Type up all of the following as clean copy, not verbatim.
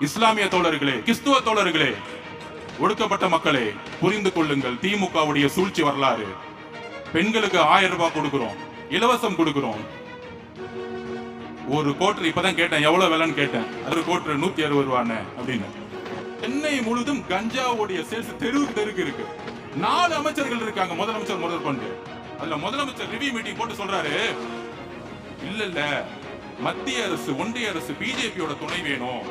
இஸ்லாமிய தோழர்களே, கிறிஸ்துவ தோழர்களே, ஒடுக்கப்பட்ட மக்களே, புரிந்து கொள்ளுங்கள். திமுகவுடைய சூழ்ச்சி வரலாறு. பெண்களுக்கு 1000 ரூபாய் கொடுக்கிறோம், இலவசம் கொடுக்கிறோம். ஒரு கோட்டர் இப்பதான் கேட்டேன், எவ்வளவு விலைன்னு கேட்டேன். ஒரு கோட்டர் 160 ரூபான்னு அப்படின்னு. சென்னை முழுதும் கஞ்சாவுடைய சேல்ஸ் தெருக்கு இருக்கு. 4 அமைச்சர்கள் இருக்காங்க, முதலமைச்சர் முதல் கொண்டு. அதுல முதலமைச்சர் ரிவ்யூ மீட்டிங் போட்டு சொல்றாரு, இல்ல மத்திய அரசு, ஒன்றிய அரசு, பிஜேபியோட துணை வேணும்.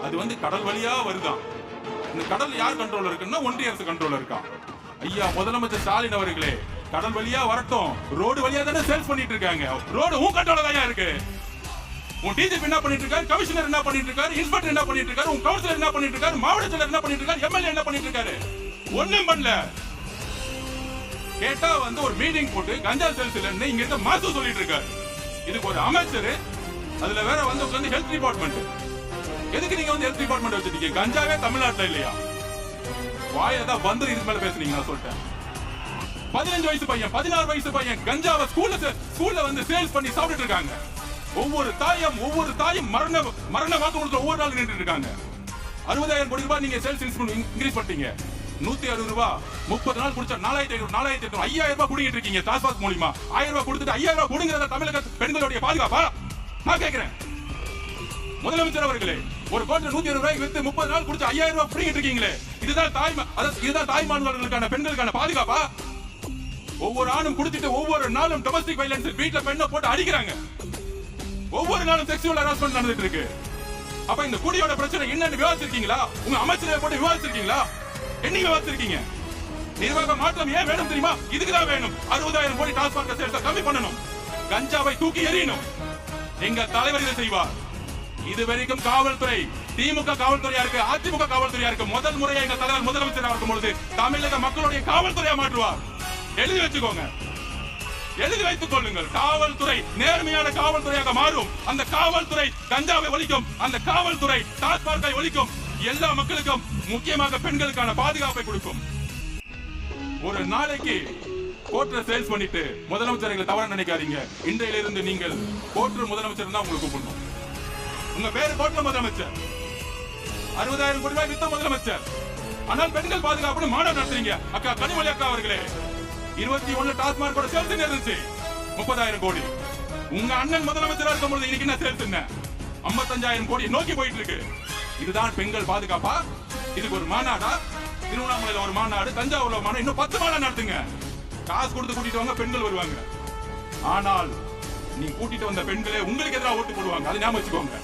அது கடல் வழியா வருதான். இந்த கடல் யார் கண்ட்ரோல் இருக்குன்னா ஒன்றிய அரசு கண்ட்ரோல் இருக்கான். ஐயா முதலமைச்சர் ஸ்டாலின் அவர்களே, கடல் வழியா வரட்டும், ரோடு வழியா தானே சேல்ஸ் பண்ணிட்டு இருக்காங்க. ரோடு உன் கண்ட்ரோல தான் இருக்கு. உன் டிஜிபி என்ன பண்ணிட்டு இருக்காரு, கமிஷனர் என்ன பண்ணிட்டு இருக்காரு, இன்ஸ்பெக்டர் என்ன பண்ணிட்டு இருக்காரு, உன் கவுன்சிலர் என்ன பண்ணிட்டு இருக்காரு, மாவட்ட செயலர் என்ன பண்ணிட்டு இருக்காரு, எம்எல்ஏ என்ன பண்ணிட்டு இருக்காரு, ஒண்ணும் பண்ணல. கேட்டா ஒரு மீட்டிங் போட்டு கஞ்சா சேல்ஸ் இல்லன்னு இங்க இருக்க மாசு சொல்லிட்டு இருக்காரு. இதுக்கு ஒரு அமைச்சர், அதுல வேற உட்கார்ந்து ஹெல்த் டிபார்ட்மெண்ட். எதுக்கு நீங்க ஹெல்த் டிபார்ட்மெண்ட் வச்சிருக்கீங்க? கஞ்சாவே தமிழ்நாட்டுல இல்லையா? வாயதான் இதுக்கு மேல பேசுனீங்க. நான் சொல்லிட்டேன். 15 வயசு பையன், 16 வயசு பையன் கஞ்சாவை ஸ்கூல்ல சேல்ஸ் பண்ணி சாப்பிட்டு இருக்காங்க. ஒவ்வொரு தாயும் மரண வாக்கு ஒவ்வொரு நாள் நின்று இருக்காங்க. 60,000 கோடி ரூபாய் நீங்க சேல்ஸ் இன்க்ரீஸ் பண்ணிட்டீங்க. 160 ரூபாய் 30 நாள் குடிச்சா 4,500, 4,800, 5,000 ரூபாய் குடிக்கிட்டு இருக்கீங்க. டாஸ்மாக் மூலமா 1000 ரூபாய் கொடுத்துட்டு 5,000 ரூபாய் கொடுங்கறத தமிழக பெண்களுடைய பாதுகாப்பா? நான் கேட்கிறேன். முதலமைச்சர் அவர்களே, ஒரு கோட்டை 160 ரூபாய்க்கு வித்து 30 நாள் குடிச்சு 5,000 ரூபாய் புடிங்கிட்டு இருக்கீங்களே, இதுதான் தாய்மார்களுக்கான பெண்களுக்கான பாதுகாப்பா? ஒவ்வொரு ஆணும் குடிச்சிட்டு ஒவ்வொரு நாளும் டொமஸ்டிக் வயலன்ஸ், வீட்ல பெண்ணை போட்டு அடிக்கிறாங்க. ஒவ்வொரு நாளும் செக்சுவல் ஹராஸ்மென்ட் நடந்துட்டு இருக்கு. அப்ப இந்த குடியோட பிரச்சனை என்னன்னு விவாதிச்சிருக்கீங்களா? உங்க அமைச்சரை போட்டு விவாதிச்சிருக்கீங்களா? என்னைக்கு விவாதிச்சிருக்கீங்க? நிர்வாக மாற்றம் ஏன் வேணும் தெரியுமா? இதுக்குதான் வேணும். 60,000 கோடி டாஸ்மாக் சேல்ஸ் கம்மி பண்ணணும், கஞ்சாவை தூக்கி எறியணும். எங்க தலைவர் இதை செய்வார். இதுவரைக்கும் காவல்துறை, திமுக காவல்துறையா இருக்கு, அதிமுக காவல்துறையா இருக்கு. முதல் முறையா எங்க தலைவர் முதலமைச்சர் இருக்கும் பொழுது தமிழக மக்களுடைய காவல்துறையா மாற்றுவார். எழுதி வச்சுக்கோங்க, எழுதி வைத்துக் கொள்ளுங்கள். காவல்துறை நேர்மையான காவல்துறையாக மாறும். அந்த காவல்துறை கஞ்சாவை ஒழிக்கும், அந்த காவல்துறை டாஸ்மார்க்கை ஒழிக்கும். எல்லா மக்களுக்கும், முக்கியமாக பெண்களுக்கான பாதுகாப்பை கொடுக்கும். ஒரு நாளைக்கு கோட்டர் சேல்ஸ் பண்ணிட்டு முதலமைச்சர் தவற நினைக்காதீங்க. இன்றையிலிருந்து நீங்கள் கோட்டர் முதலமைச்சர் தான் உங்களுக்கு கூப்பிடணும். உங்க பேரு கோட்டர் முதலமைச்சர், 60,000 கோடி ரூபாய் வித்த முதலமைச்சர். ஆனால் பெண்கள் பாதுகாப்பு மாநாடு நடத்துறீங்க. அக்கா கனிமொழி அக்கா அவர்களே, 21 டாஸ்மார்க்கோட சேல்ஸ் இருந்துச்சு 30,000 கோடி. உங்க அண்ணன் முதலமைச்சரா இருக்கும் பொழுது இன்னைக்கு என்ன சேல்ஸ்? 55,000 கோடி நோக்கி போயிட்டு இருக்கு. இதுதான் பெண்கள் பாதுகாப்பா? இதுக்கு ஒரு மாநாடா? திருவண்ணாமலையில ஒரு மாநாடு, தஞ்சாவூர்ல ஒரு மாநாடு, இன்னும் 10 மாநாடு நடத்துங்க. காசு கொடுத்து கூட்டிட்டு வாங்க, பெண்கள் வருவாங்க. ஆனால் நீ கூட்டிட்டு வந்த பெண்களே உங்களுக்கு எதிராக ஓட்டு போடுவாங்க. அதை ஞாபகம் வச்சுக்கோங்க.